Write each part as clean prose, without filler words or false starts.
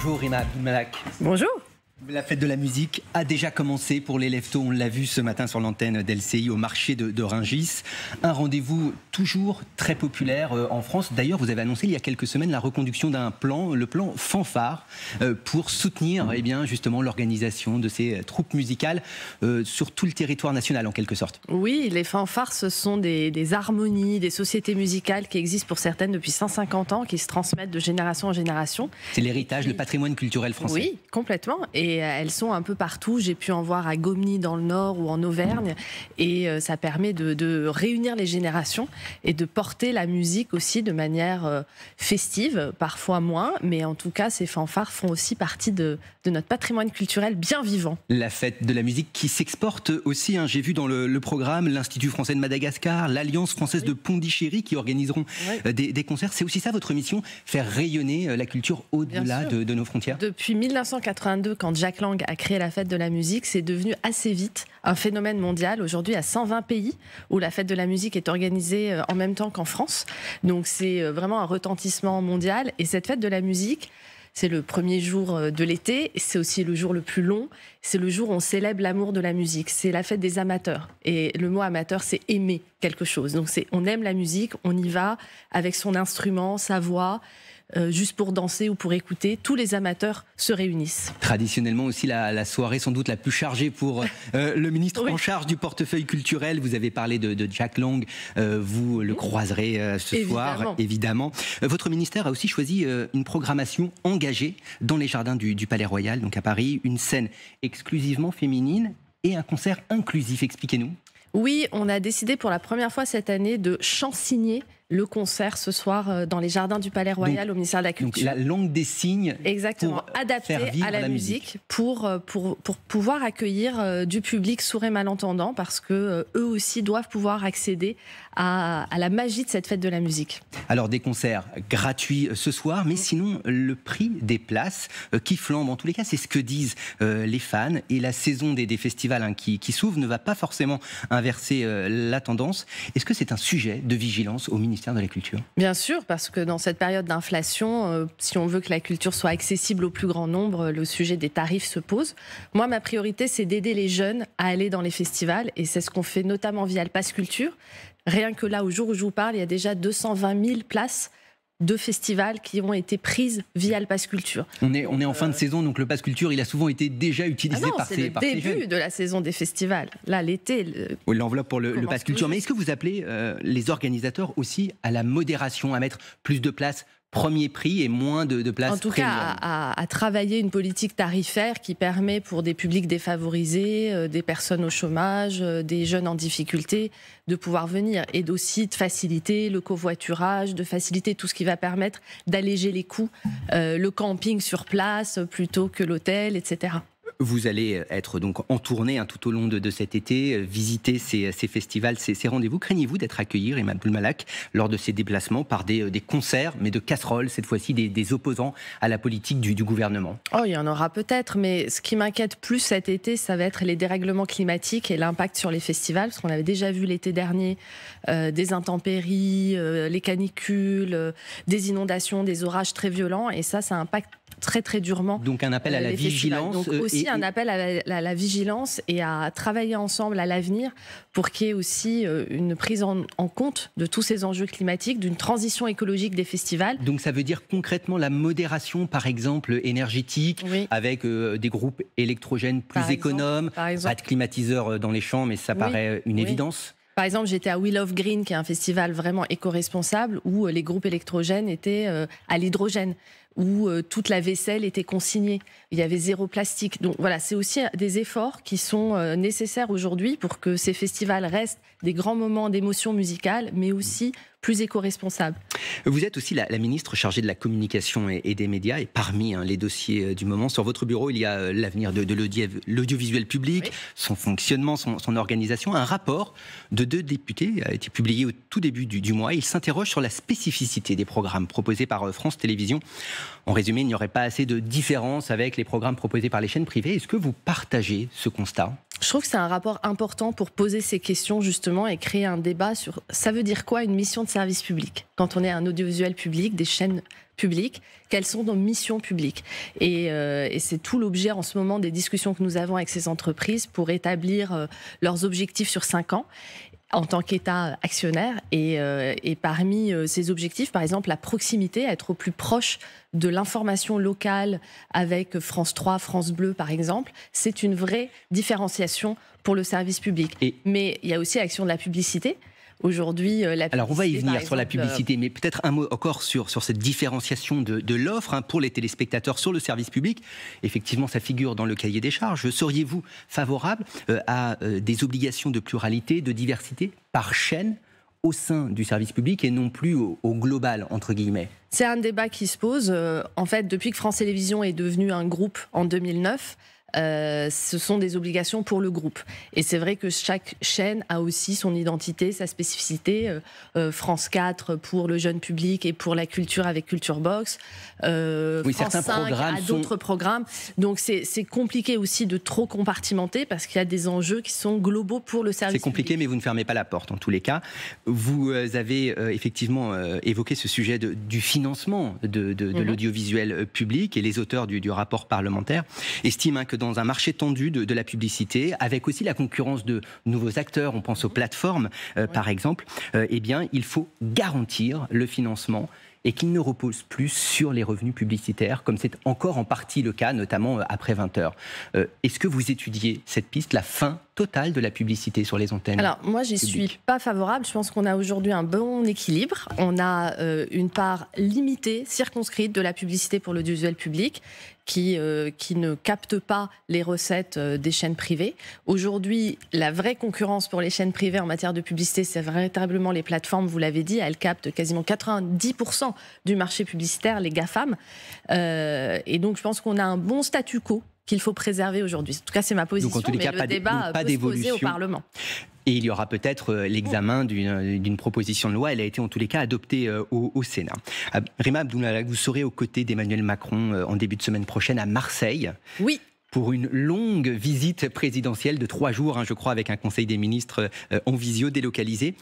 Bonjour Rima Abdulmalak. Bonjour. La fête de la musique a déjà commencé pour les leftos, on l'a vu ce matin sur l'antenne d'LCI au marché de Rungis. Un rendez-vous toujours très populaire en France. D'ailleurs, vous avez annoncé il y a quelques semaines la reconduction d'un plan, le plan Fanfare, pour soutenir justement l'organisation de ces troupes musicales sur tout le territoire national en quelque sorte. Oui, les fanfares, ce sont des harmonies, des sociétés musicales qui existent pour certaines depuis 150 ans, qui se transmettent de génération en génération. C'est l'héritage, le patrimoine culturel français. Oui, complètement. Et elles sont un peu partout. J'ai pu en voir à Gomny dans le Nord ou en Auvergne. Et ça permet de réunir les générations et de porter la musique aussi de manière festive, parfois moins. Mais en tout cas, ces fanfares font aussi partie de notre patrimoine culturel bien vivant. La fête de la musique qui s'exporte aussi. J'ai vu dans le programme l'Institut français de Madagascar, l'Alliance française de Pondichéry qui organiseront des concerts. C'est aussi ça votre mission, faire rayonner la culture au-delà de nos frontières? Depuis 1982, quand Jack Lang a créé la fête de la musique, c'est devenu assez vite un phénomène mondial. Aujourd'hui, il y a 120 pays où la fête de la musique est organisée en même temps qu'en France. Donc c'est vraiment un retentissement mondial. Et cette fête de la musique, c'est le premier jour de l'été, c'est aussi le jour le plus long, c'est le jour où on célèbre l'amour de la musique, c'est la fête des amateurs. Et le mot amateur, c'est aimer quelque chose. Donc on aime la musique, on y va avec son instrument, sa voix, juste pour danser ou pour écouter. Tous les amateurs se réunissent. Traditionnellement aussi la soirée sans doute la plus chargée pour le ministre en charge du portefeuille culturel. Vous avez parlé de Jack Lang, vous le croiserez ce soir, évidemment. Votre ministère a aussi choisi une programmation engagée dans les jardins du Palais Royal, donc à Paris, une scène exclusivement féminine et un concert inclusif. Expliquez-nous. Oui, on a décidé pour la première fois cette année de chansigner le concert ce soir dans les jardins du Palais Royal au ministère de la Culture. Donc la langue des signes. Exactement, adaptée à la musique pour pouvoir accueillir du public sourd et malentendant, parce que eux aussi doivent pouvoir accéder à la magie de cette fête de la musique. Alors des concerts gratuits ce soir, mais sinon le prix des places qui flambe. En tous les cas, c'est ce que disent les fans, et la saison des festivals qui s'ouvrent ne va pas forcément inverser la tendance. Est-ce que c'est un sujet de vigilance au ministère de la Culture? Bien sûr, parce que dans cette période d'inflation, si on veut que la culture soit accessible au plus grand nombre, le sujet des tarifs se pose. Moi, ma priorité, c'est d'aider les jeunes à aller dans les festivals, et c'est ce qu'on fait notamment via le Pass Culture. Rien que là, au jour où je vous parle, il y a déjà 220 000 places de festivals qui ont été prises via le Pass Culture. On est en fin de saison, donc le Pass Culture, il a souvent été déjà utilisé par ces jeunes. C'est le début de la saison des festivals. Là, l'été... L'enveloppe pour le Pass Culture. Mais est-ce que vous appelez les organisateurs aussi à la modération, à mettre plus de places premier prix et moins de places. En tout cas, à travailler une politique tarifaire qui permet pour des publics défavorisés, des personnes au chômage, des jeunes en difficulté, de pouvoir venir, et aussi de faciliter le covoiturage, de faciliter tout ce qui va permettre d'alléger les coûts, le camping sur place plutôt que l'hôtel, etc. Vous allez être donc en tournée tout au long de cet été, visiter ces festivals, ces rendez-vous. Craignez-vous d'être accueilli, Rima Abdulmalak, lors de ces déplacements par des concerts, mais de casseroles, cette fois-ci des opposants à la politique du gouvernement? Oh, il y en aura peut-être, mais ce qui m'inquiète plus cet été, ça va être les dérèglements climatiques et l'impact sur les festivals, parce qu'on avait déjà vu l'été dernier des intempéries, les canicules, des inondations, des orages très violents, et ça impacte très très durement. Donc un appel à la vigilance. Donc aussi un appel à la vigilance et à travailler ensemble à l'avenir pour qu'il y ait aussi une prise en compte de tous ces enjeux climatiques, d'une transition écologique des festivals. Donc ça veut dire concrètement la modération, par exemple, énergétique, avec des groupes électrogènes plus économes, pas de climatiseurs dans les champs, mais ça paraît une évidence. Par exemple, j'étais à We Love Green, qui est un festival vraiment éco-responsable, où les groupes électrogènes étaient à l'hydrogène, où toute la vaisselle était consignée. Il y avait 0 plastique. Donc voilà, c'est aussi des efforts qui sont nécessaires aujourd'hui pour que ces festivals restent des grands moments d'émotion musicale, mais aussi plus éco-responsables. Vous êtes aussi la ministre chargée de la communication et des médias, et parmi les dossiers du moment, sur votre bureau, il y a l'avenir de l'audiovisuel public, son fonctionnement, son organisation. Un rapport de 2 députés a été publié au tout début du mois. Il s'interroge sur la spécificité des programmes proposés par France Télévisions. En résumé, il n'y aurait pas assez de différence avec les programmes proposés par les chaînes privées. Est-ce que vous partagez ce constat ? Je trouve que c'est un rapport important pour poser ces questions justement et créer un débat sur ça veut dire quoi une mission de service public quand on est un audiovisuel public, des chaînes publiques, quelles sont nos missions publiques et c'est tout l'objet en ce moment des discussions que nous avons avec ces entreprises pour établir leurs objectifs sur 5 ans en tant qu'État actionnaire et parmi ces objectifs, par exemple la proximité, être au plus proche de l'information locale avec France 3, France Bleu par exemple, c'est une vraie différenciation pour le service public. Mais il y a aussi l'action de la publicité. Aujourd'hui, la publicité, alors on va y venir exemple, sur la publicité, mais peut-être un mot encore sur cette différenciation de l'offre pour les téléspectateurs sur le service public. Effectivement, ça figure dans le cahier des charges. Seriez-vous favorable à des obligations de pluralité, de diversité par chaîne au sein du service public et non plus au global, entre guillemets ? C'est un débat qui se pose. En fait, depuis que France Télévisions est devenu un groupe en 2009, ce sont des obligations pour le groupe. Et c'est vrai que chaque chaîne a aussi son identité, sa spécificité. France 4 pour le jeune public et pour la culture avec Culture Box. Oui, France 5 a d'autres programmes. Donc c'est compliqué aussi de trop compartimenter parce qu'il y a des enjeux qui sont globaux pour le service public. C'est compliqué, mais vous ne fermez pas la porte en tous les cas. Vous avez effectivement évoqué ce sujet du financement de l'audiovisuel public et les auteurs du rapport parlementaire estiment que dans un marché tendu de la publicité, avec aussi la concurrence de nouveaux acteurs, on pense aux plateformes par exemple, eh bien, il faut garantir le financement et qu'il ne repose plus sur les revenus publicitaires, comme c'est encore en partie le cas, notamment après 20h. Est-ce que vous étudiez cette piste, la fin totale de la publicité sur les antennes ? Alors, moi, j'y suis pas favorable. Je pense qu'on a aujourd'hui un bon équilibre. On a une part limitée, circonscrite de la publicité pour l'audiovisuel public, qui ne capte pas les recettes des chaînes privées. Aujourd'hui, la vraie concurrence pour les chaînes privées en matière de publicité, c'est véritablement les plateformes, vous l'avez dit, elles captent quasiment 90% du marché publicitaire, les GAFAM. Et donc, je pense qu'on a un bon statu quo qu'il faut préserver aujourd'hui. En tout cas, c'est ma position, donc, en tous les cas, mais le débat peut se poser au Parlement. Et il y aura peut-être l'examen d'une proposition de loi. Elle a été en tous les cas adoptée au Sénat. Rima Abdulmalak, vous serez aux côtés d'Emmanuel Macron en début de semaine prochaine à Marseille. Oui. Pour une longue visite présidentielle de 3 jours, je crois, avec un conseil des ministres en visio délocalisé.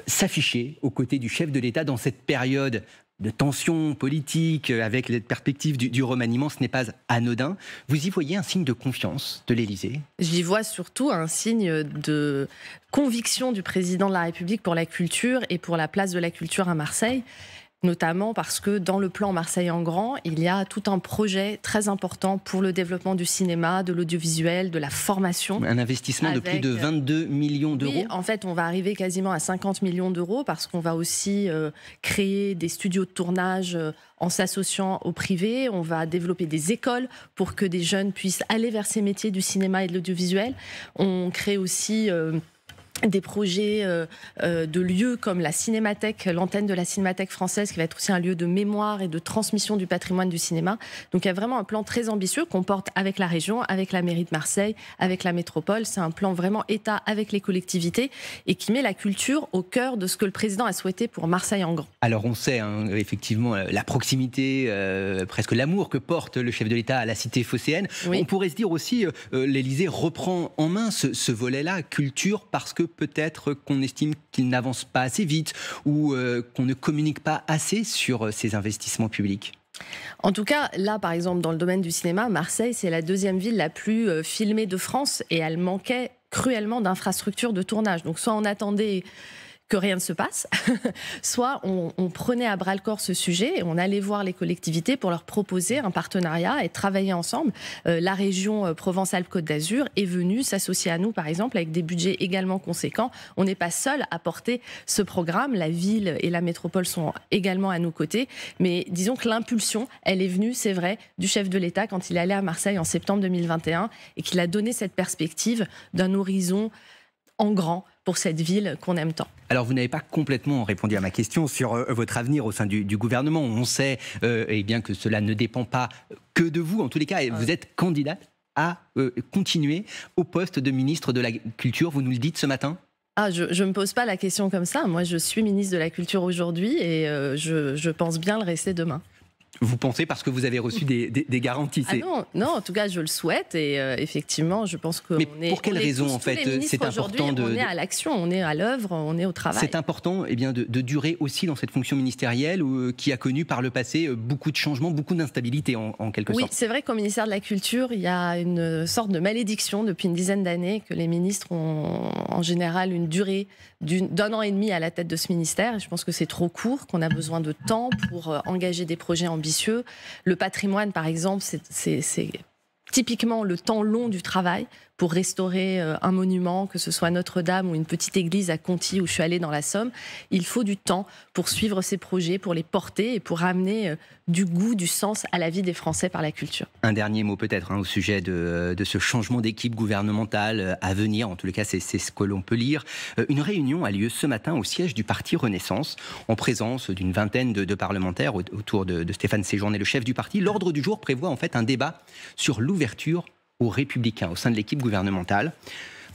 S'afficher aux côtés du chef de l'État dans cette période de tension politique, avec les perspectives du remaniement, ce n'est pas anodin. Vous y voyez un signe de confiance de l'Élysée ? J'y vois surtout un signe de conviction du président de la République pour la culture et pour la place de la culture à Marseille. Notamment parce que dans le plan Marseille en grand, il y a tout un projet très important pour le développement du cinéma, de l'audiovisuel, de la formation. Un investissement de plus de 22 millions d'euros. Oui, en fait, on va arriver quasiment à 50 millions d'euros parce qu'on va aussi créer des studios de tournage en s'associant au privé. On va développer des écoles pour que des jeunes puissent aller vers ces métiers du cinéma et de l'audiovisuel. On crée aussi des projets de lieux comme la Cinémathèque, l'antenne de la Cinémathèque française, qui va être aussi un lieu de mémoire et de transmission du patrimoine du cinéma. Donc il y a vraiment un plan très ambitieux qu'on porte avec la région, avec la mairie de Marseille, avec la métropole. C'est un plan vraiment État avec les collectivités et qui met la culture au cœur de ce que le président a souhaité pour Marseille en grand. Alors on sait effectivement la proximité, presque l'amour que porte le chef de l'État à la cité phocéenne. Oui. On pourrait se dire aussi l'Élysée reprend en main ce volet-là, culture, parce que peut-être qu'on estime qu'il n'avance pas assez vite ou qu'on ne communique pas assez sur ces investissements publics. En tout cas, là, par exemple, dans le domaine du cinéma, Marseille, c'est la 2e ville la plus filmée de France et elle manquait cruellement d'infrastructures de tournage. Donc soit on attendait que rien ne se passe, soit on prenait à bras-le-corps ce sujet et on allait voir les collectivités pour leur proposer un partenariat et travailler ensemble. La région Provence-Alpes-Côte d'Azur est venue s'associer à nous, par exemple, avec des budgets également conséquents. On n'est pas seul à porter ce programme. La ville et la métropole sont également à nos côtés. Mais disons que l'impulsion, elle est venue, c'est vrai, du chef de l'État quand il est allé à Marseille en septembre 2021 et qu'il a donné cette perspective d'un horizon en grand pour cette ville qu'on aime tant. Alors, vous n'avez pas complètement répondu à ma question sur votre avenir au sein du gouvernement. On sait eh bien que cela ne dépend pas que de vous. En tous les cas, vous êtes candidate à continuer au poste de ministre de la Culture. Vous nous le dites ce matin ? Je ne me pose pas la question comme ça. Moi, je suis ministre de la Culture aujourd'hui et je pense bien le rester demain. Vous pensez parce que vous avez reçu des garanties? Non, en tout cas, je le souhaite et effectivement, je pense que. Mais pour quelle raison, en fait, c'est important on est à l'action, on est à l'œuvre, on est au travail. C'est important, de durer aussi dans cette fonction ministérielle qui a connu par le passé beaucoup de changements, beaucoup d'instabilité en quelque sorte. Oui, c'est vrai qu'au ministère de la Culture, il y a une sorte de malédiction depuis une dizaine d'années que les ministres ont en général une durée d'un an et demi à la tête de ce ministère. Et je pense que c'est trop court, qu'on a besoin de temps pour engager des projets ambitieux. Le patrimoine, par exemple, c'est typiquement le temps long du travail pour restaurer un monument, que ce soit Notre-Dame ou une petite église à Conty où je suis allée dans la Somme. Il faut du temps pour suivre ces projets, pour les porter et pour ramener du goût, du sens à la vie des Français par la culture. Un dernier mot peut-être au sujet de ce changement d'équipe gouvernementale à venir, en tout cas c'est ce que l'on peut lire. Une réunion a lieu ce matin au siège du parti Renaissance, en présence d'une vingtaine de parlementaires autour de Stéphane Séjourné, le chef du parti. L'ordre du jour prévoit en fait un débat sur l'ouverture aux Républicains au sein de l'équipe gouvernementale.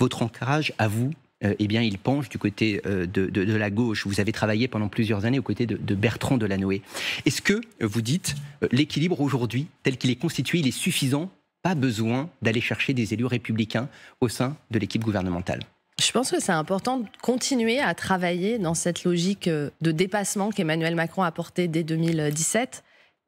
Votre ancrage à vous, il penche du côté de la gauche. Vous avez travaillé pendant plusieurs années aux côtés de Bertrand Delanoë. Est-ce que vous dites l'équilibre aujourd'hui, tel qu'il est constitué, il est suffisant? Pas besoin d'aller chercher des élus républicains au sein de l'équipe gouvernementale? Je pense que c'est important de continuer à travailler dans cette logique de dépassement qu'Emmanuel Macron a portée dès 2017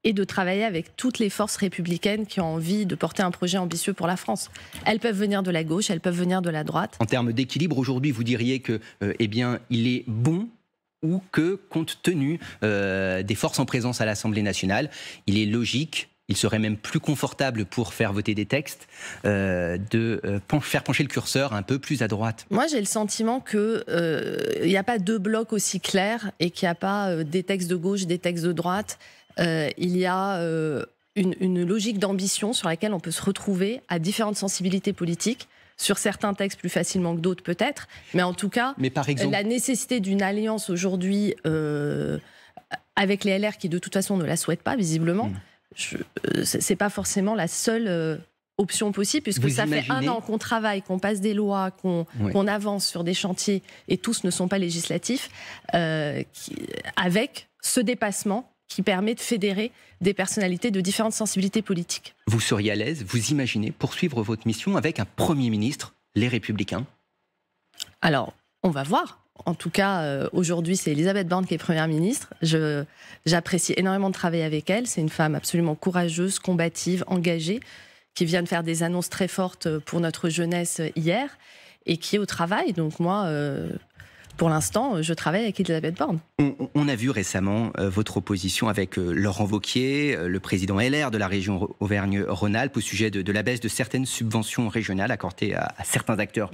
et de travailler avec toutes les forces républicaines qui ont envie de porter un projet ambitieux pour la France. Elles peuvent venir de la gauche, elles peuvent venir de la droite. En termes d'équilibre, aujourd'hui, vous diriez que, il est bon ou que, compte tenu des forces en présence à l'Assemblée nationale, il est logique, il serait même plus confortable pour faire voter des textes, de faire pencher le curseur un peu plus à droite? Moi, j'ai le sentiment qu'il n'y a pas deux blocs aussi clairs et qu'il n'y a pas des textes de gauche, des textes de droite. Il y a une logique d'ambition sur laquelle on peut se retrouver à différentes sensibilités politiques, sur certains textes plus facilement que d'autres peut-être, mais en tout cas, par exemple, la nécessité d'une alliance aujourd'hui avec les LR qui de toute façon ne la souhaitent pas visiblement, c'est pas forcément la seule option possible, puisque ça fait un an qu'on travaille, qu'on passe des lois, qu'on avance sur des chantiers, et tous ne sont pas législatifs, avec ce dépassement qui permet de fédérer des personnalités de différentes sensibilités politiques. Vous seriez à l'aise, vous imaginez poursuivre votre mission avec un Premier ministre, les Républicains? Alors, on va voir. En tout cas, aujourd'hui, c'est Elisabeth Borne qui est Première ministre. J'apprécie énormément de travailler avec elle. C'est une femme absolument courageuse, combative, engagée, qui vient de faire des annonces très fortes pour notre jeunesse hier et qui est au travail. Donc moi, pour l'instant, je travaille avec Elisabeth Borne. On a vu récemment votre opposition avec Laurent Wauquiez, le président LR de la région Auvergne-Rhône-Alpes, au sujet de la baisse de certaines subventions régionales accordées à certains acteurs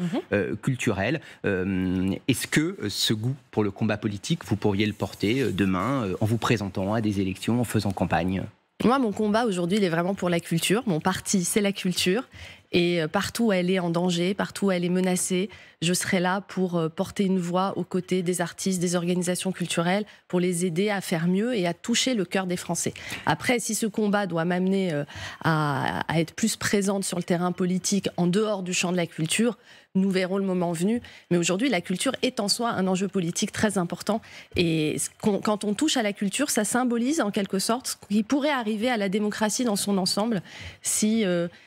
culturels. Est-ce que ce goût pour le combat politique, vous pourriez le porter demain en vous présentant à des élections, en faisant campagne? Moi, mon combat aujourd'hui, il est vraiment pour la culture. Mon parti, c'est la culture. Et partout où elle est en danger, partout où elle est menacée, je serai là pour porter une voix aux côtés des artistes, des organisations culturelles, pour les aider à faire mieux et à toucher le cœur des Français. Après, si ce combat doit m'amener à être plus présente sur le terrain politique, en dehors du champ de la culture, nous verrons le moment venu. Mais aujourd'hui, la culture est en soi un enjeu politique très important. Et quand on touche à la culture, ça symbolise en quelque sorte ce qui pourrait arriver à la démocratie dans son ensemble si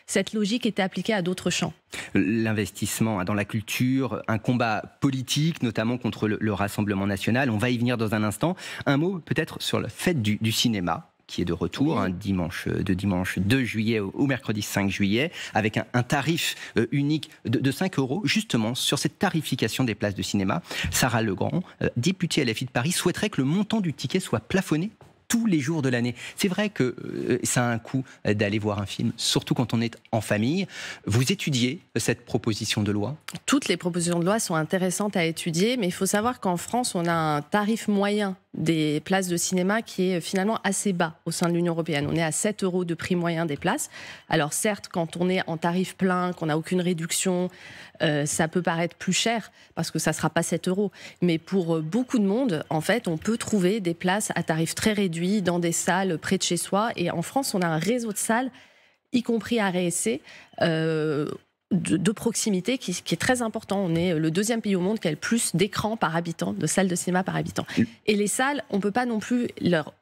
cette logique était appliquée à d'autres champs. L'investissement dans la culture, un combat politique, notamment contre le Rassemblement national. On va y venir dans un instant. Un mot peut-être sur la fête du cinéma, qui est de retour, dimanche 2 juillet au mercredi 5 juillet, avec un tarif unique de 5 €, justement, sur cette tarification des places de cinéma. Sarah Legrand, députée LFI de Paris, souhaiterait que le montant du ticket soit plafonné tous les jours de l'année. C'est vrai que ça a un coût d'aller voir un film, surtout quand on est en famille. Vous étudiez cette proposition de loi? Toutes les propositions de loi sont intéressantes à étudier, mais il faut savoir qu'en France, on a un tarif moyen des places de cinéma qui est finalement assez bas au sein de l'Union européenne. On est à 7 € de prix moyen des places. Alors certes, quand on est en tarif plein, qu'on n'a aucune réduction, ça peut paraître plus cher parce que ça ne sera pas 7 €. Mais pour beaucoup de monde, en fait, on peut trouver des places à tarif très réduit dans des salles près de chez soi. Et en France, on a un réseau de salles, y compris à RSC, de proximité qui est très important. On est le deuxième pays au monde qui a le plus d'écrans par habitant, de salles de cinéma par habitant. Et les salles, on ne peut pas non plus leur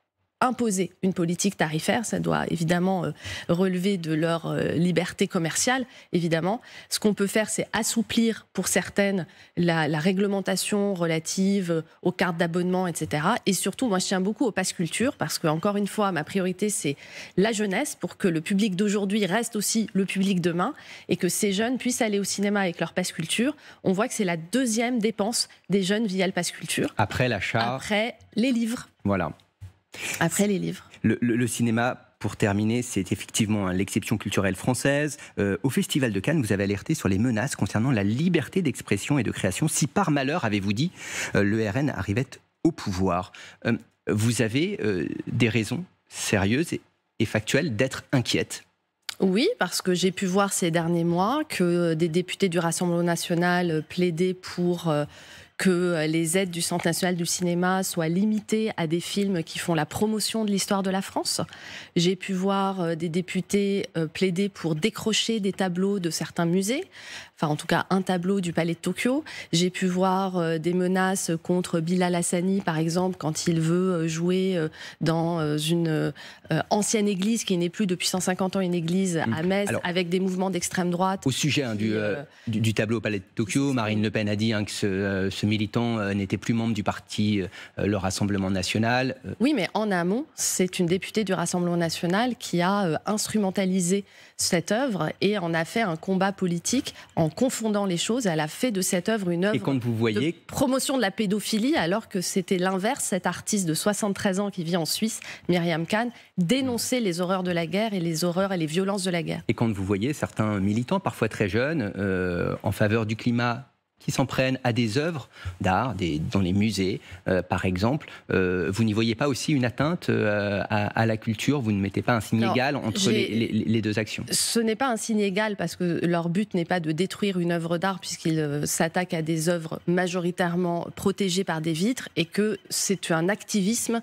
imposer une politique tarifaire, ça doit évidemment relever de leur liberté commerciale, évidemment. Ce qu'on peut faire, c'est assouplir pour certaines la réglementation relative aux cartes d'abonnement, etc. Et surtout, moi, je tiens beaucoup au pass culture, parce que, encore une fois, ma priorité, c'est la jeunesse, pour que le public d'aujourd'hui reste aussi le public demain, et que ces jeunes puissent aller au cinéma avec leur pass culture. On voit que c'est la deuxième dépense des jeunes via le pass culture. Après l'achat. Après les livres. Voilà. Après les livres. Le cinéma, pour terminer, c'est effectivement l'exception culturelle française. Au Festival de Cannes, vous avez alerté sur les menaces concernant la liberté d'expression et de création. Si par malheur, avez-vous dit, le RN arrivait au pouvoir. Vous avez des raisons sérieuses et factuelles d'être inquiète. Oui, parce que j'ai pu voir ces derniers mois que des députés du Rassemblement national plaidaient pour que les aides du Centre national du cinéma soient limitées à des films qui font la promotion de l'histoire de la France. J'ai pu voir des députés plaider pour décrocher des tableaux de certains musées, enfin en tout cas un tableau du Palais de Tokyo. J'ai pu voir des menaces contre Bilal Hassani, par exemple, quand il veut jouer dans une ancienne église qui n'est plus depuis 150 ans une église à Metz. Alors, avec des mouvements d'extrême droite. Au sujet du tableau au Palais de Tokyo, Marine Le Pen a dit que ce militant n'était plus membre du parti le Rassemblement national. Oui, mais en amont, c'est une députée du Rassemblement national qui a instrumentalisé cette œuvre et en a fait un combat politique en confondant les choses. Elle a fait de cette œuvre une œuvre de promotion de la pédophilie, alors que c'était l'inverse. Cette artiste de 73 ans qui vit en Suisse, Myriam Khan, dénonçait les horreurs de la guerre et les horreurs et les violences de la guerre. Et quand vous voyez certains militants, parfois très jeunes, en faveur du climat, qui s'en prennent à des œuvres d'art, dans les musées, par exemple. Vous n'y voyez pas aussi une atteinte à la culture? Vous ne mettez pas un signe égal entre les deux actions? Ce n'est pas un signe égal parce que leur but n'est pas de détruire une œuvre d'art puisqu'ils s'attaquent à des œuvres majoritairement protégées par des vitres et que c'est un activisme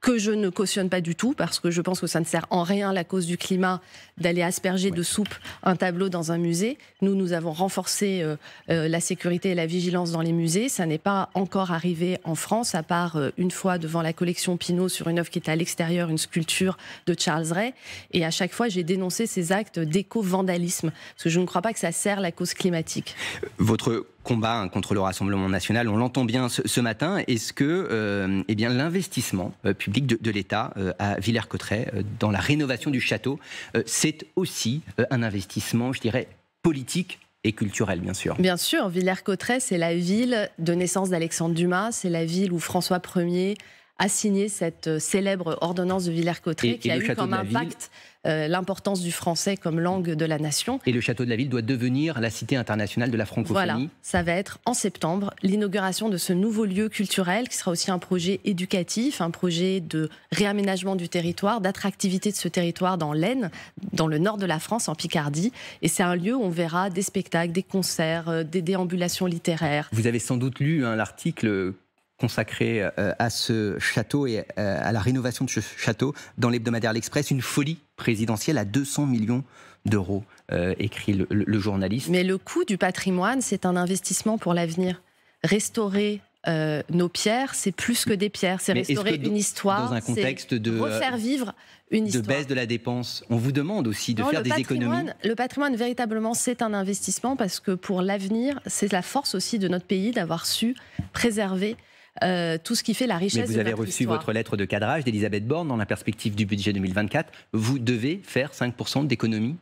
que je ne cautionne pas du tout, parce que je pense que ça ne sert en rien à la cause du climat d'aller asperger de soupe un tableau dans un musée. Nous avons renforcé la sécurité et la vigilance dans les musées. Ça n'est pas encore arrivé en France, à part une fois devant la collection Pinault sur une œuvre qui était à l'extérieur, une sculpture de Charles Ray. Et à chaque fois, j'ai dénoncé ces actes d'éco-vandalisme, parce que je ne crois pas que ça sert la cause climatique. Votre combat contre le Rassemblement national, on l'entend bien ce matin. Est-ce que l'investissement public de l'État à Villers-Cotterêts dans la rénovation du château, c'est aussi un investissement, je dirais, politique et culturel, bien sûr? Bien sûr, Villers-Cotterêts, c'est la ville de naissance d'Alexandre Dumas, c'est la ville où François Ier a signé cette célèbre ordonnance de Villers-Cotterêts qui a eu comme impact l'importance du français comme langue de la nation. Et le château de la ville doit devenir la cité internationale de la francophonie. Voilà, ça va être en septembre l'inauguration de ce nouveau lieu culturel qui sera aussi un projet éducatif, un projet de réaménagement du territoire, d'attractivité de ce territoire dans l'Aisne, dans le nord de la France, en Picardie. Et c'est un lieu où on verra des spectacles, des concerts, des déambulations littéraires. Vous avez sans doute lu l'article consacré à ce château et à la rénovation de ce château dans l'hebdomadaire L'Express, une folie présidentielle à 200 millions d'euros, écrit le journaliste. Mais le coût du patrimoine, c'est un investissement pour l'avenir. Restaurer nos pierres, c'est plus que des pierres, c'est restaurer une histoire, dans un contexte de refaire vivre une histoire. De baisse de la dépense, on vous demande aussi de faire des économies. Le patrimoine, véritablement, c'est un investissement parce que pour l'avenir, c'est la force aussi de notre pays d'avoir su préserver tout ce qui fait la richesse de notre histoire. Mais vous avez reçu votre lettre de cadrage d'Elisabeth Borne dans la perspective du budget 2024. Vous devez faire 5% d'économies.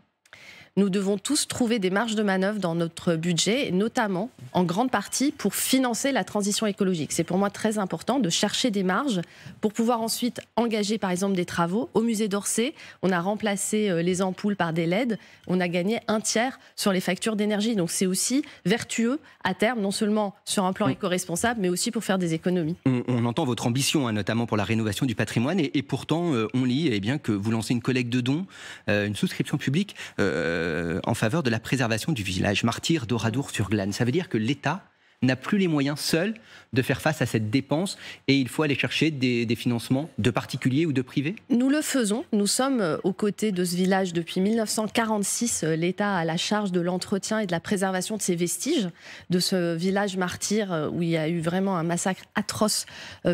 Nous devons tous trouver des marges de manœuvre dans notre budget, notamment en grande partie pour financer la transition écologique. C'est pour moi très important de chercher des marges pour pouvoir ensuite engager par exemple des travaux. Au musée d'Orsay, on a remplacé les ampoules par des LED. On a gagné 1/3 sur les factures d'énergie. Donc c'est aussi vertueux à terme, non seulement sur un plan éco-responsable, mais aussi pour faire des économies. On entend votre ambition, notamment pour la rénovation du patrimoine. Et pourtant, on lit que vous lancez une collecte de dons, une souscription publique en faveur de la préservation du village martyr d'Oradour-sur-Glane. Ça veut dire que l'État n'a plus les moyens seul de faire face à cette dépense et il faut aller chercher des financements de particuliers ou de privés? Nous le faisons. Nous sommes aux côtés de ce village depuis 1946. L'État a la charge de l'entretien et de la préservation de ses vestiges, de ce village martyr où il y a eu vraiment un massacre atroce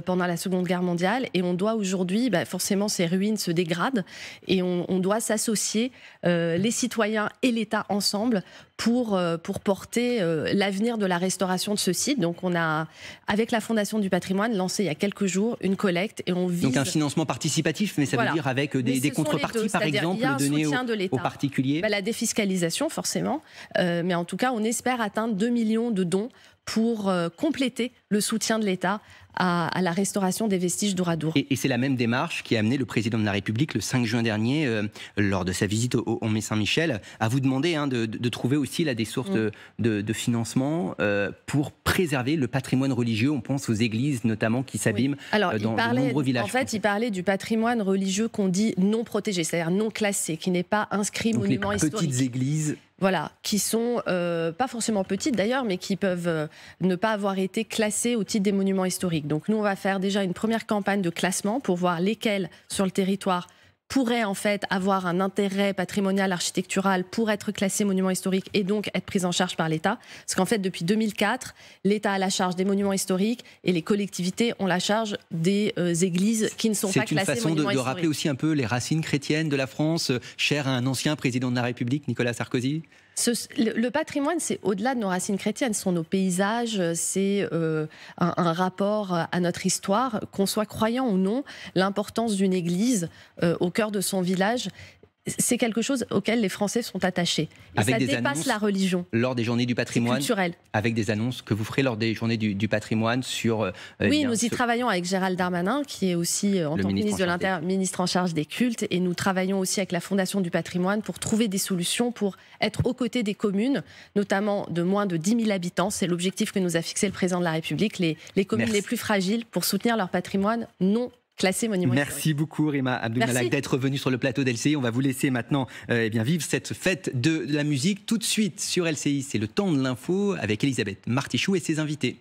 pendant la Seconde Guerre mondiale. Et on doit aujourd'hui, forcément, ces ruines se dégradent et on doit s'associer, les citoyens et l'État ensemble, pour porter l'avenir de la restauration de ce site. Donc on a, avec la Fondation du patrimoine, lancé il y a quelques jours une collecte et on vise... Donc un financement participatif, mais ça veut dire avec des contreparties, par exemple, données aux particuliers? La défiscalisation, forcément. Mais en tout cas, on espère atteindre 2 millions de dons pour compléter le soutien de l'État à la restauration des vestiges d'Ouradour. Et c'est la même démarche qui a amené le président de la République le 5 juin dernier, lors de sa visite au Mont Saint-Michel, à vous demander de trouver aussi là, des sources de financement pour préserver le patrimoine religieux. On pense aux églises notamment qui s'abîment dans de nombreux villages. En fait, il parlait du patrimoine religieux qu'on dit non protégé, c'est-à-dire non classé, qui n'est pas inscrit monument historique. Les petites églises. Voilà, qui sont pas forcément petites d'ailleurs, mais qui peuvent ne pas avoir été classées au titre des monuments historiques. Donc nous, on va faire déjà une première campagne de classement pour voir lesquels sur le territoire pourraient en fait avoir un intérêt patrimonial, architectural pour être classés monuments historiques et donc être pris en charge par l'État. Parce qu'en fait, depuis 2004, l'État a la charge des monuments historiques et les collectivités ont la charge des églises qui ne sont pas classées monuments historiques. C'est une façon de rappeler aussi un peu les racines chrétiennes de la France, chères à un ancien président de la République, Nicolas Sarkozy. Le patrimoine, c'est au-delà de nos racines chrétiennes, ce sont nos paysages, c'est un rapport à notre histoire, qu'on soit croyant ou non. L'importance d'une église au cœur de son village, c'est quelque chose auquel les Français sont attachés. Et ça dépasse la religion. Lors des journées du patrimoine, culturel. Avec des annonces que vous ferez lors des journées du patrimoine sur... oui, nous y travaillons avec Gérald Darmanin, qui est aussi, en tant que ministre de l'Intérieur, ministre en charge des cultes. Et nous travaillons aussi avec la Fondation du patrimoine pour trouver des solutions, pour être aux côtés des communes, notamment de moins de 10 000 habitants. C'est l'objectif que nous a fixé le président de la République, les communes les plus fragiles, pour soutenir leur patrimoine non classé monument historique. Merci beaucoup Rima Abdul-Malak d'être venue sur le plateau d'LCI. On va vous laisser maintenant vivre cette fête de la musique tout de suite sur LCI. C'est le temps de l'info avec Elisabeth Martichoux et ses invités.